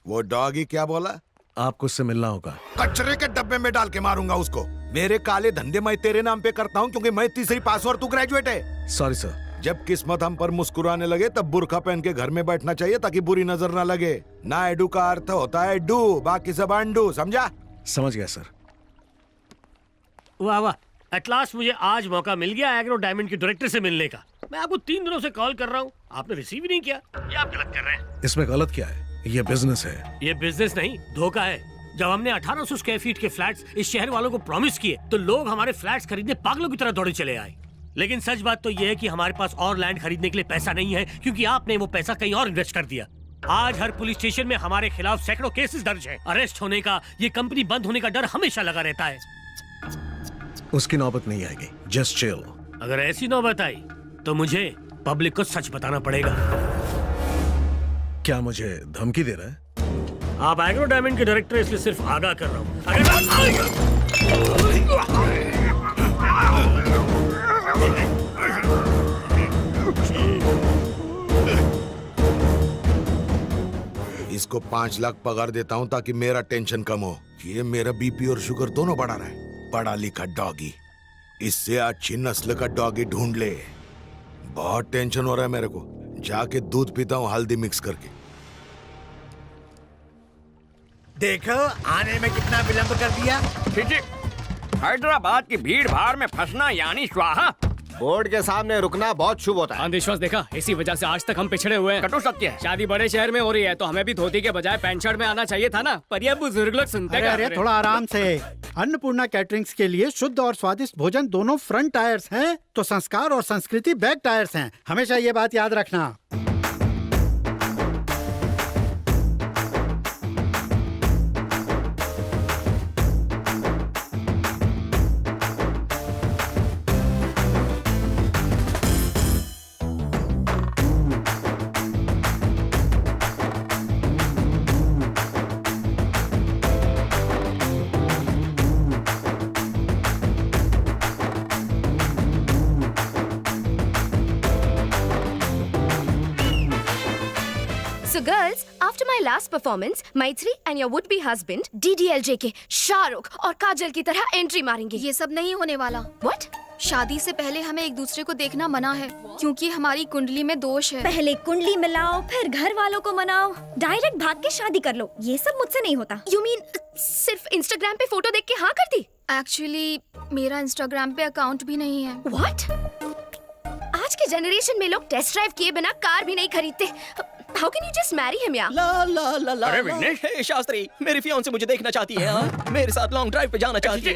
वो डॉगी क्या बोला? आपको उससे मिलना होगा। कचरे के डब्बे में डाल के मारूंगा उसको। मेरे काले धंधे मैं तेरे नाम पे करता हूँ क्योंकि मैं तीसरी पास और तू ग्रेजुएट है। Sorry sir. जब किस्मत हम पर मुस्कुराने लगे तब बुर्का पहन के घर में बैठना चाहिए ताकि बुरी नजर ना लगे। ना एडू का अर्थ होता है डू, बाकी सब अंडू, समझा? समझ गया सर। वाह वाह, एट लास्ट मुझे आज मौका मिल गया एग्रो डायमंड के डायरेक्टर से मिलने का। मैं आपको 3 दिनों से कॉल कर रहा हूँ, आपने रिसीव ही नहीं किया। ये आप गलत कर रहे हैं। इसमें गलत क्या है? ये बिजनेस है। ये बिजनेस नहीं, धोखा है। जब हमने 1800 स्क्वायर फीट के फ्लैट्स इस शहर वालों को प्रॉमिस किए तो लोग हमारे फ्लैट्स खरीदने पागलों की तरह दौड़े चले आए। लेकिन सच बात तो ये है कि हमारे पास और लैंड खरीदने के लिए पैसा नहीं है क्योंकि आपने वो पैसा कहीं और इन्वेस्ट कर दिया। आज हर पुलिस स्टेशन में हमारे खिलाफ सैकड़ों केसेस दर्ज हैं। अरेस्ट होने का, ये कंपनी बंद होने का डर हमेशा लगा रहता है। उसकी नौबत नहीं आएगी, जस्ट चिल। अगर ऐसी नौबत आई तो मुझे पब्लिक को सच बताना पड़ेगा। क्या मुझे धमकी दे रहा है? आप एग्रो डायमंड के डायरेक्टर, इसलिए सिर्फ आगाह कर रहा हूँ। इसको 5 लाख पगार देता हूँ ताकि मेरा टेंशन कम हो। ये मेरा बीपी और शुगर दोनों बढ़ा रहा है। पढ़ा लिखा डॉगी, इससे अच्छी नस्ल का डॉगी ढूंढ ले। बहुत टेंशन हो रहा है मेरे को। जाके दूध पीता हूँ हल्दी मिक्स करके। देखो आने में कितना विलंब कर दिया। हैदराबाद की भीड़ भाड़ में फंसना यानी स्वाहा। बोर्ड के सामने रुकना बहुत शुभ होता है। अंधविश्वास देखा, इसी वजह से आज तक हम पिछड़े हुए हैं। कटु सत्य है। शादी बड़े शहर में हो रही है तो हमें भी धोती के बजाय पैंट शर्ट में आना चाहिए था ना, पर ये बुजुर्ग लोग सुनते अरे अरे थोड़ा आराम से। अन्नपूर्णा कैटरिंग्स के लिए शुद्ध और स्वादिष्ट भोजन दोनों फ्रंट टायर्स हैं, तो संस्कार और संस्कृति बैक टायर्स हैं। हमेशा ये बात याद रखना। So girls, after my last performance, Maitri and your would-be husband DDLJ के शाहरुख और काजल की तरह एंट्री मारेंगे। ये सब नहीं होने वाला। What? शादी से पहले हमें एक दूसरे को देखना मना है क्योंकि हमारी कुंडली में दोष है। पहले कुंडली मिलाओ, फिर घर वालों को मनाओ, डायरेक्ट भाग के शादी कर लो। ये सब मुझसे नहीं होता। You mean सिर्फ इंस्टाग्राम पे फोटो देख के हाँ कर दी? एक्चुअली मेरा इंस्टाग्राम पे अकाउंट भी नहीं है। What? आज के जनरेशन में लोग टेस्ट ड्राइव किए बिना कार भी नहीं खरीदते। How can you just marry him यार? ला ला ला ला। अरे विघ्नेश, हे शास्त्री, मेरी फियांसे मुझे देखना चाहती है। हाँ? मेरे साथ लॉन्ग ड्राइव पे जाना चाहती है।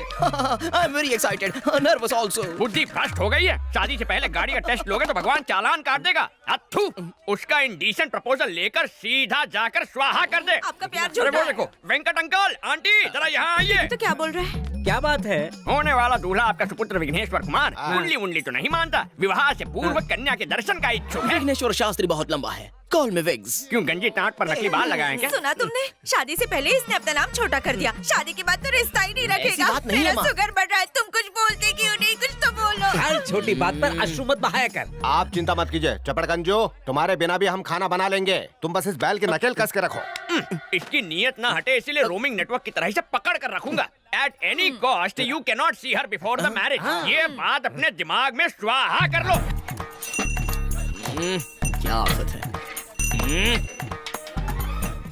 I am very excited, nervous also. बुद्धि भ्रष्ट हो गई है। शादी से पहले गाड़ी का टेस्ट लोगे तो भगवान चालान काट देगा। अथू, उसका इंडिसेंट प्रपोजल लेकर सीधा जाकर स्वाहा कर दे। आपका प्यार अरे वो देखो, वेंकट अंकल, आंटी जरा यहाँ आइए। तो क्या बोल रहे हैं? क्या बात है? होने वाला दूल्हा आपका सुपुत्र विघ्नेश्वर कुमार कुंडली उंडली तो नहीं मानता, विवाह से पूर्व कन्या के दर्शन का इच्छुक है। विघ्नेश्वर शास्त्री बहुत लंबा है, कॉल में विग्स। क्यों गंजी टाट पर नकली बाल लगाए क्या? सुना तुमने? शादी से पहले इसने अपना नाम छोटा कर दिया, शादी के बाद तो रिश्ता ही नहीं रखेगा। ऐसी बात नहीं है माँ। शुगर बढ़ रहा है, तुम कुछ बोलते क्यों नहीं? कुछ तो बोलो। हर छोटी बात पर अश्रु मत बहाया कर। आप चिंता मत कीजिए चपड़गंजो, तुम्हारे बिना भी हम खाना बना लेंगे। तुम बस इस बैल की नकेल कस के रखो। इसकी नीयत ना हटे इसीलिए रोमिंग नेटवर्क की तरह से पकड़ कर रखूंगा। At any cost, you cannot see her before the marriage. ये बात अपने दिमाग में स्वाहा कर लो। क्या आफत है।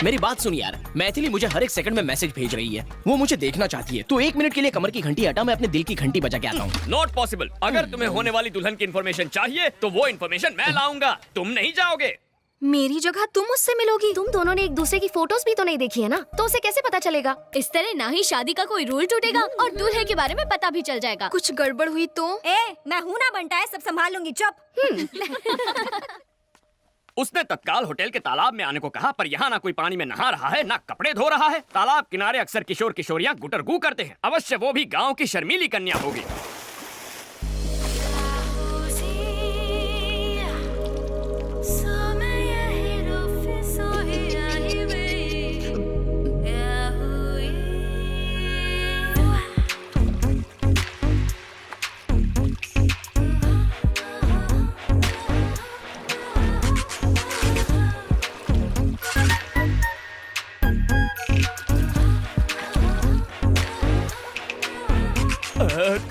मेरी बात सुन यार, मैथिली मुझे हर एक सेकंड में मैसेज भेज रही है। वो मुझे देखना चाहती है, तो 1 मिनट के लिए कमर की घंटी हटा, मैं अपने दिल की घंटी बजा के आता हूँ। Not possible. अगर तुम्हें होने वाली दुल्हन की इन्फॉर्मेशन चाहिए तो वो इन्फॉर्मेशन मैं लाऊंगा, तुम नहीं जाओगे। मेरी जगह तुम उससे मिलोगी। तुम दोनों ने एक दूसरे की फोटोज भी तो नहीं देखी है ना, तो उसे कैसे पता चलेगा? इस तरह ना ही शादी का कोई रूल टूटेगा और दूल्हे के बारे में पता भी चल जाएगा। कुछ गड़बड़ हुई तो? मैं हूँ ना बनता है, सब संभाल लूंगी। चुप। उसने तत्काल होटल के तालाब में आने को कहा, पर यहाँ ना कोई पानी में नहा रहा है ना कपड़े धो रहा है। तालाब किनारे अक्सर किशोर किशोरियाँ गुटरगू करते हैं। अवश्य वो भी गाँव की शर्मीली कन्या होगी।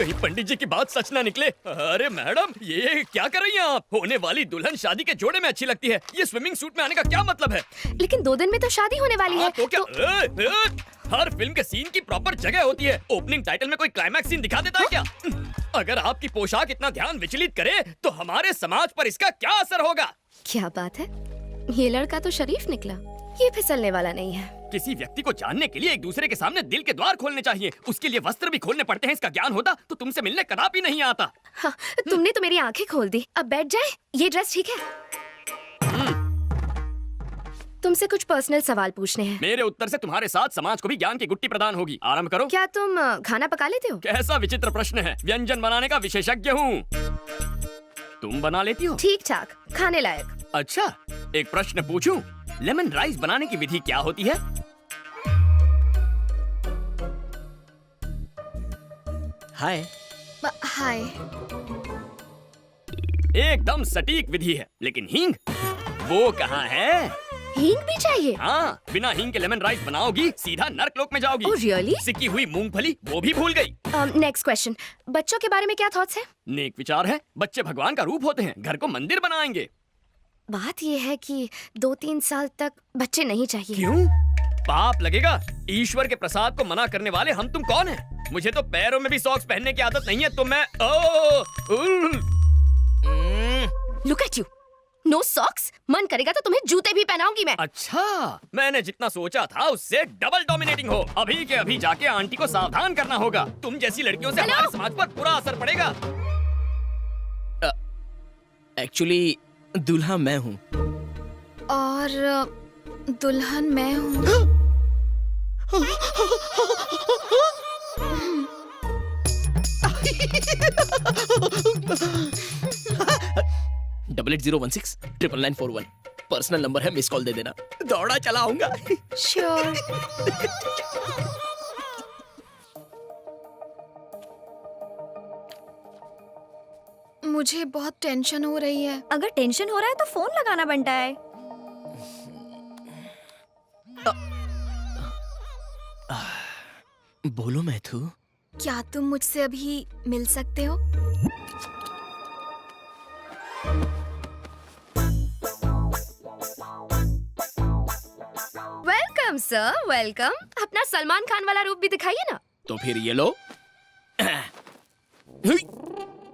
कहीं पंडित जी की बात सच ना निकले। अरे मैडम, ये क्या कर रही हैं आप? होने वाली दुल्हन शादी के जोड़े में अच्छी लगती है, ये स्विमिंग सूट में आने का क्या मतलब है? लेकिन 2 दिन में तो शादी होने वाली है। तो क्या हर फिल्म के सीन की प्रॉपर जगह होती है। ओपनिंग टाइटल में कोई क्लाइमैक्स सीन दिखा देता है क्या? अगर आपकी पोशाक इतना ध्यान विचलित करे तो हमारे समाज पर इसका क्या असर होगा? क्या बात है, ये लड़का तो शरीफ निकला, ये फिसलने वाला नहीं है। किसी व्यक्ति को जानने के लिए एक दूसरे के सामने दिल के द्वार खोलने चाहिए, उसके लिए वस्त्र भी खोलने पड़ते हैं। इसका ज्ञान होता तो तुमसे मिलने कदापि नहीं आता। हाँ, तुमने तो मेरी आंखें खोल दी। अब बैठ जाए, ये ड्रेस ठीक है? तुमसे कुछ पर्सनल सवाल पूछने हैं। मेरे उत्तर से तुम्हारे साथ समाज को भी ज्ञान की गुट्टी प्रदान होगी। आरंभ करो। क्या तुम खाना पका लेते हो? कैसा विचित्र प्रश्न है, व्यंजन बनाने का विशेषज्ञ हूँ। तुम बना लेती हो? ठीक ठाक, खाने लायक। अच्छा, एक प्रश्न पूछूं? लेमन राइस बनाने की विधि क्या होती है? हाय। हाय। एकदम सटीक विधि है, लेकिन हींग वो कहाँ है? हींग भी चाहिए? हाँ, बिना हींग के लेमन राइस बनाओगी सीधा नर्कलोक में जाओगी। Oh, really? सिकी हुई मूंगफली वो भी भूल गई। नेक्स्ट क्वेश्चन, बच्चों के बारे में क्या थॉट्स है? नेक विचार है, बच्चे भगवान का रूप होते हैं, घर को मंदिर बनाएंगे। बात ये है कि 2-3 साल तक बच्चे नहीं चाहिए। क्यों? पाप लगेगा। ईश्वर के प्रसाद को मना करने वाले हम तुम कौन हैं? मुझे तो पैरों में भी सॉक्स पहनने की आदत नहीं है, तो मैं look at you, no socks. मन करेगा तो तुम्हें जूते भी पहनाऊंगी मैं। अच्छा, मैंने जितना सोचा था उससे डबल डोमिनेटिंग हो। अभी के अभी जाके आंटी को सावधान करना होगा। तुम जैसी लड़कियों से हमारे समाज पर बुरा असर पड़ेगा। एक्चुअली दूल्हा मैं हूँ। और दुल्हन मैं हूँ। 8801699941 पर्सनल नंबर है, मिस कॉल दे देना। दौड़ा चला आऊंगा। श्योर। मुझे बहुत टेंशन हो रही है। अगर टेंशन हो रहा है तो फोन लगाना बनता है। बोलो मैथू। क्या तुम मुझसे अभी मिल सकते हो? Welcome sir, welcome. अपना सलमान खान वाला रूप भी दिखाइए ना। तो फिर ये लो।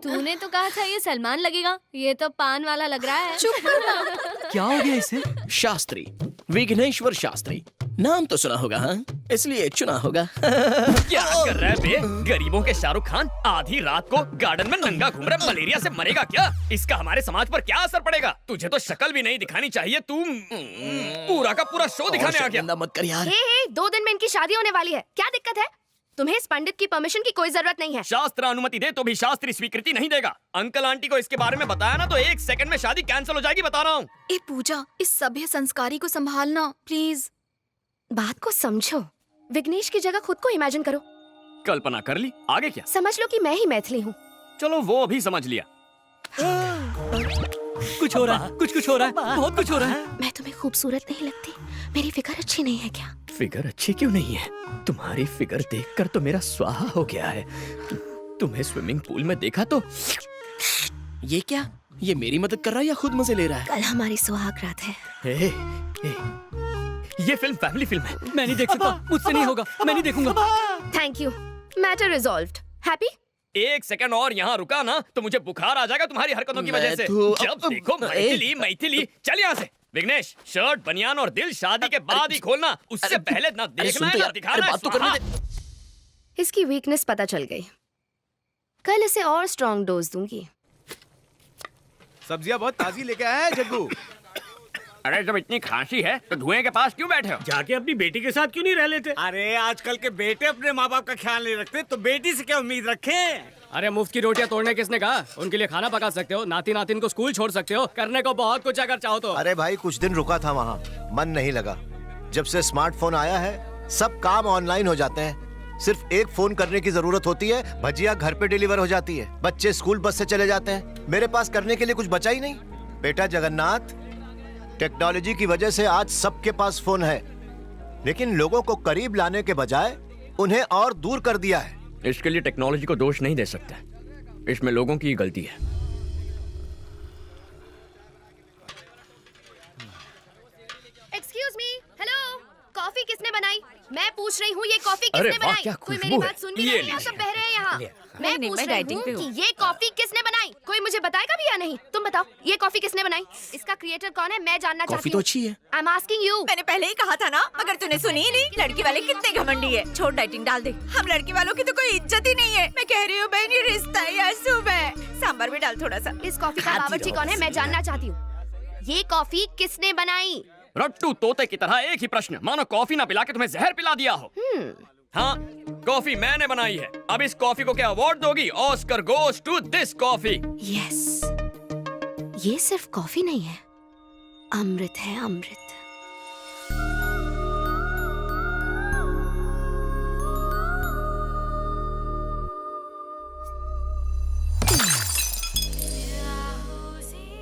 तूने तो कहा था ये सलमान लगेगा, ये तो पान वाला लग रहा है। चुप करना। क्या हो गया इसे? शास्त्री, विघ्नेश्वर शास्त्री नाम तो सुना होगा, हाँ? इसलिए चुना होगा। क्या कर रहा है बे? गरीबों के शाहरुख खान आधी रात को गार्डन में नंगा घूम रहा, मलेरिया से मरेगा क्या? इसका हमारे समाज पर क्या असर पड़ेगा? तुझे तो शक्ल भी नहीं दिखानी चाहिए, तू पूरा का पूरा शो दिखाने आ गया। मत कर यार। हे, 2 दिन में इनकी शादी होने वाली है, क्या दिक्कत है? तुम्हें इस पंडित की परमिशन की कोई जरूरत नहीं है। शास्त्र अनुमति दे तो भी शास्त्री स्वीकृति नहीं देगा। अंकल आंटी को इसके बारे में बताया ना तो 1 सेकंड में शादी कैंसिल हो जाएगी, बता रहा हूँ। ए पूजा, इस सभ्य संस्कारी को संभालना प्लीज। बात को समझो, विघ्नेश की जगह खुद को इमेजिन करो। कल्पना कर ली, आगे क्या? समझ लो कि मैं ही मैथिली हूँ। चलो वो भी समझ लिया। कुछ हो रहा है, कुछ हो रहा है, बहुत कुछ हो रहा है। मैं तुम्हें खूबसूरत नहीं लगती? मेरी फिगर अच्छी नहीं है क्या? फिगर अच्छी क्यों नहीं है? तुम्हारी फिगर देखकर तो मेरा स्वाहा हो गया है। तुम्हें स्विमिंग पूल में देखा तो ये क्या? ये मेरी मदद कर रहा है या खुद मजे ले रहा है? कल हमारी सुहाग रात है। ये फिल्म फैमिली फिल्म है। मैं नहीं देख सकता, मुझसे नहीं होगा, मैं नहीं देखूंगा। Thank you, matter resolved. Happy? 1 second और यहाँ रुका ना तो मुझे बुखार आ जाएगा तुम्हारी हरकतों की वजह से। जब देखो मैथिली मैथिली। चल यहाँ से। विघ्नेश, शर्ट, बनियान और दिल शादी के बाद ही खोलना, उससे पहले ना देखना है ना दिखाना है। इसकी वीकनेस पता चल गई, कल इसे और स्ट्रॉन्ग डोज दूंगी। सब्जियां बहुत ताजी लेके आया है जग्गू। अरे जब इतनी खांसी है तो धुएं के पास क्यों बैठे हो? जाके अपनी बेटी के साथ क्यों नहीं रह लेते? अरे आजकल के बेटे अपने माँ बाप का ख्याल नहीं रखते, तो बेटी से क्या उम्मीद रखें? अरे मुफ्त की रोटियां तोड़ने किसने कहा? उनके लिए खाना पका सकते हो, नाती नातिन को स्कूल छोड़ सकते हो, करने को बहुत कुछ अगर चाहो तो। अरे भाई कुछ दिन रुका था वहाँ, मन नहीं लगा। जब से स्मार्टफोन आया है सब काम ऑनलाइन हो जाते हैं। सिर्फ एक फोन करने की जरूरत होती है, भजिया घर पे डिलीवर हो जाती है, बच्चे स्कूल बस से चले जाते हैं। मेरे पास करने के लिए कुछ बचा ही नहीं। बेटा जगन्नाथ, टेक्नोलॉजी की वजह से आज सबके पास फोन है, लेकिन लोगों को करीब लाने के बजाय उन्हें और दूर कर दिया है। इसके लिए टेक्नोलॉजी को दोष नहीं दे सकते, इसमें लोगों की गलती है। एक्सक्यूज मी, हेलो, कॉफी किसने बनाई? मैं पूछ रही हूँ ये कॉफी अरे किसने वाह, बनाई? क्या कोई खुशबू मेरी है। बात सुन भी ये नहीं रहा, लीजिए। सब बह रहे हैं यहाँ। मैं नहीं, पूछ मैं रही डाइटिंग पे हूँ हूँ। कि ये कॉफी किसने बनाई? कोई मुझे बताएगा भी या नहीं? तुम बताओ, ये कॉफी किसने बनाई? इसका क्रिएटर कौन है? मैं जानना कॉफी चाहती तो हूँ। अच्छी है। I am asking you. मैंने पहले ही कहा था ना, मगर तूने सुनी ही नहीं। लड़की वाले कितने घमंडी है। छोड़, डाइटिंग डाल दे। हम लड़की वालों की तो कोई इज्जत ही नहीं है। मैं कह रही हूँ बहन, ये रिश्ता है या शुभ है? सांबर भी डाल थोड़ा सा। इस कॉफी का बावर्ची कौन है? मैं जानना चाहती हूँ। ये कॉफी किसने बनाई? रट्टू तोते की तरह एक ही प्रश्न, मानो कॉफी ना पिला के तुम्हें जहर पिला दिया हो। हाँ, कॉफी मैंने बनाई है। अब इस कॉफी को क्या अवार्ड दोगी? Oscar goes to this coffee. Yes, ये सिर्फ कॉफी नहीं है, अमृत है, अमृत।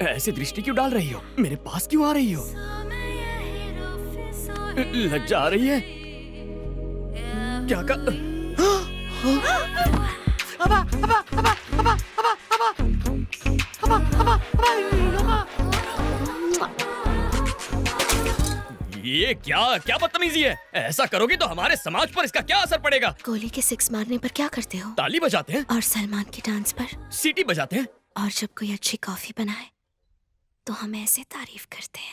ऐसी दृष्टि क्यों डाल रही हो? मेरे पास क्यों आ रही हो? लज्जा आ रही है? क्या कर... ये क्या बदतमीजी है? ऐसा करोगी तो हमारे समाज पर इसका क्या असर पड़ेगा? गोली के 6 मारने पर क्या करते हो? ताली बजाते हैं, और सलमान के डांस पर? सीटी बजाते हैं। और जब कोई अच्छी कॉफी बनाए तो हम ऐसे तारीफ करते हैं।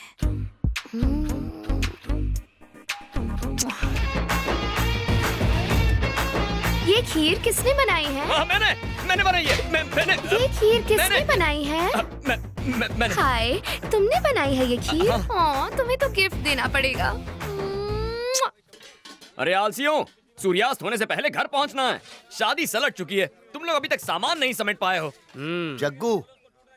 ये खीर किसने बनाई है? मैंने बनाई है। मैंने ये खीर किसने बनाई है? मैंने हाय, तुमने बनाई है ये खीर? हाँ, तुम्हें तो गिफ्ट देना पड़ेगा। अरे आलसियों, सूर्यास्त होने से पहले घर पहुंचना है। शादी सलट चुकी है, तुम लोग अभी तक सामान नहीं समेट पाए हो। जग्गू,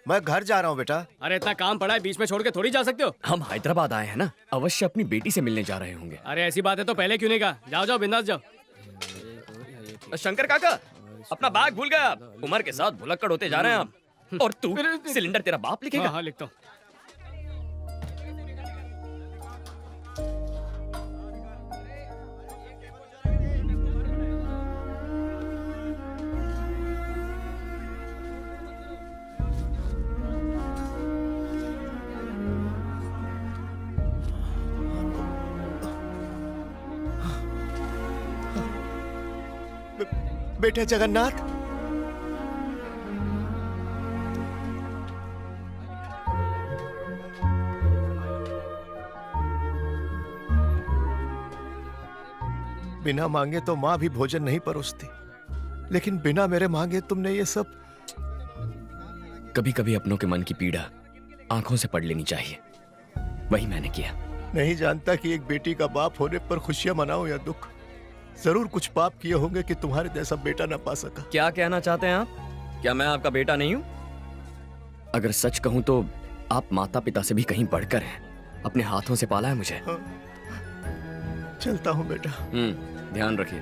मैं घर जा रहा हूँ बेटा। अरे इतना काम पड़ा है, बीच में छोड़ के थोड़ी जा सकते हो। हम हैदराबाद आए हैं ना, अवश्य अपनी बेटी से मिलने जा रहे होंगे। अरे ऐसी बात है तो पहले क्यों नहीं कहा? जाओ जाओ, बिंदास जाओ। शंकर काका, अपना बैग भूल गया। उम्र के साथ भुलक्कड़ होते जा रहे हैं आप। और तू, सिलेंडर तेरा बाप लिखेगा? हाँ, लिखता हूँ। बेटा जगन्नाथ, बिना मांगे तो माँ भी भोजन नहीं परोसती, लेकिन बिना मेरे मांगे तुमने ये सब। कभी कभी अपनों के मन की पीड़ा आंखों से पढ़ लेनी चाहिए, वही मैंने किया। नहीं जानता कि एक बेटी का बाप होने पर खुशियां मनाओ या दुख। जरूर कुछ पाप किए होंगे कि तुम्हारे जैसा बेटा ना पा सका। क्या कहना चाहते हैं आप? क्या मैं आपका बेटा नहीं हूँ? अगर सच कहूँ तो आप माता पिता से भी कहीं बढ़कर हैं। अपने हाथों से पाला है मुझे। चलता हूँ बेटा। ध्यान रखिए।